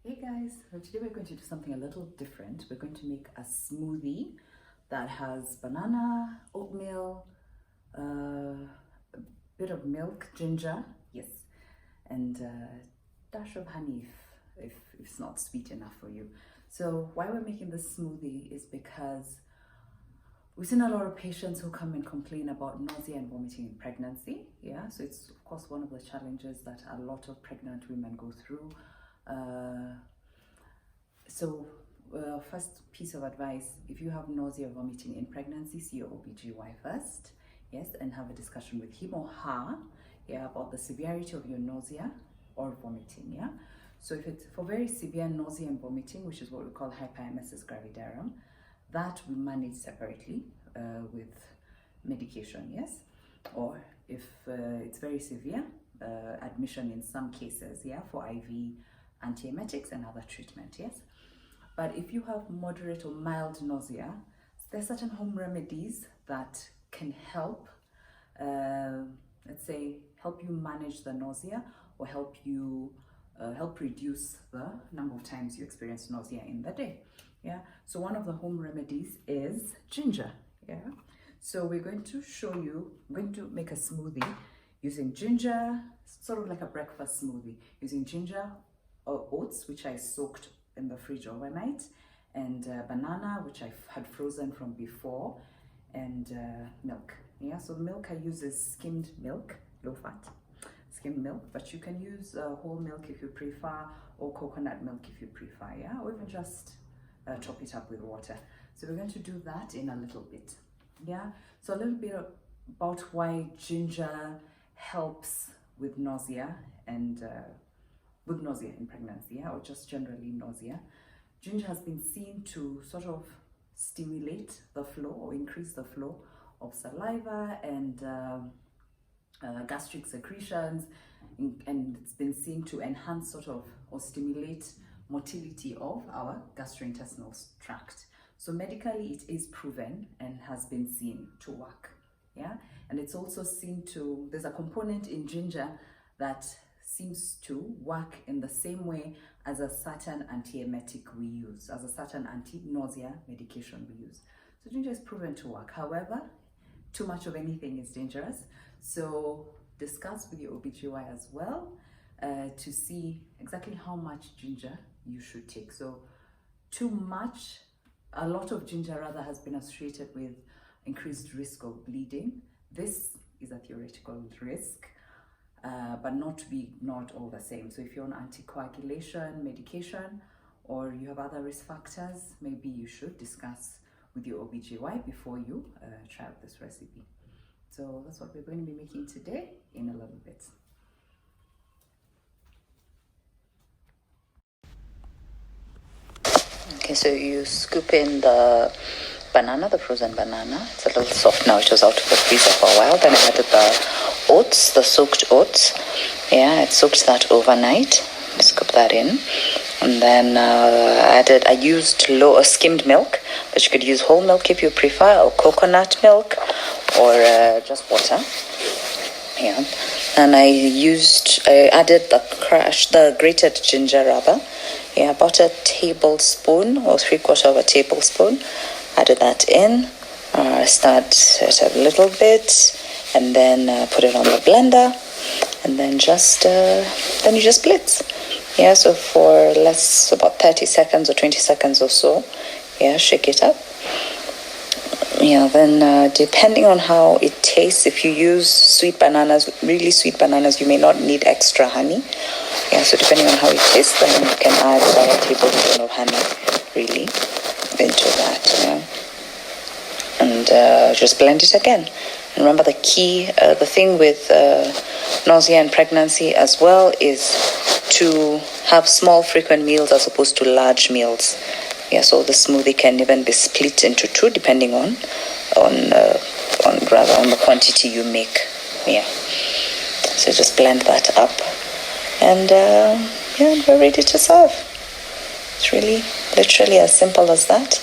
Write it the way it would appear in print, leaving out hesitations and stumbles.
Hey guys, so today we're going to do something a little different. We're going to make a smoothie that has banana, oatmeal, a bit of milk, ginger, yes, and a dash of honey if it's not sweet enough for you. So why we're making this smoothie is because we've seen a lot of patients who come and complain about nausea and vomiting in pregnancy. Yeah, so it's of course one of the challenges that a lot of pregnant women go through. First piece of advice, if you have nausea or vomiting in pregnancy, see your OBGY first, yes, and have a discussion with him or her, yeah, about the severity of your nausea or vomiting, yeah. So if it's for very severe nausea and vomiting, which is what we call hyperemesis gravidarum, that we manage separately with medication, yes. Or if it's very severe, admission in some cases, yeah, for IV antiemetics and other treatment, yes. But if you have moderate or mild nausea, there are certain home remedies that can help, let's say, help you manage the nausea or help you help reduce the number of times you experience nausea in the day. Yeah. So one of the home remedies is ginger. Yeah. So we're going to show you. We're going to make a smoothie using ginger, sort of like a breakfast smoothie, using ginger or oats, which I soaked in the fridge overnight, and banana, which I had frozen from before, and milk. Yeah, so the milk I use is skimmed milk, low fat, skimmed milk, but you can use whole milk if you prefer, or coconut milk if you prefer, yeah, or even just chop it up with water. So we're going to do that in a little bit, yeah. So a little bit about why ginger helps with nausea and with nausea in pregnancy, yeah, or just generally nausea. Ginger has been seen to sort of stimulate the flow or increase the flow of saliva and gastric secretions, and it's been seen to enhance sort of or stimulate motility of our gastrointestinal tract. So medically it is proven and has been seen to work, yeah. And it's also seen to, there's a component in ginger that seems to work in the same way as a certain antiemetic we use, as a certain anti-nausea medication we use. So ginger is proven to work. However, too much of anything is dangerous. So discuss with your OBGY as well to see exactly how much ginger you should take. So too much, a lot of ginger rather has been associated with increased risk of bleeding. This is a theoretical risk, but not to be ignored all the same. So if you're on anticoagulation medication or you have other risk factors, maybe you should discuss with your OBGY before you try out this recipe. So that's what we're going to be making today in a little bit. Okay, so you scoop in the banana, the frozen banana. It's a little soft now. It was out of the freezer for a while. Then I added the oats, the soaked oats. Yeah, I soaked that overnight. Scoop that in. And then I used skimmed milk, but you could use whole milk if you prefer, or coconut milk, or just water. Yeah. And I added the grated ginger rather. Yeah, about a tablespoon or 3/4 of a tablespoon. Added that in. Stirred it a little bit, and then put it on the blender, and then you just split. Yeah, so for about 30 seconds or 20 seconds or so. Yeah, shake it up. Yeah, then depending on how it tastes, if you use sweet bananas, really sweet bananas, you may not need extra honey. Yeah, so depending on how it tastes, then you can add about a tablespoon of honey, really, into that, yeah. And just blend it again. And remember the thing with nausea and pregnancy as well is to have small frequent meals as opposed to large meals. Yeah, so the smoothie can even be split into two depending on the quantity you make. Yeah. So just blend that up, and yeah, we're ready to serve. It's really literally as simple as that.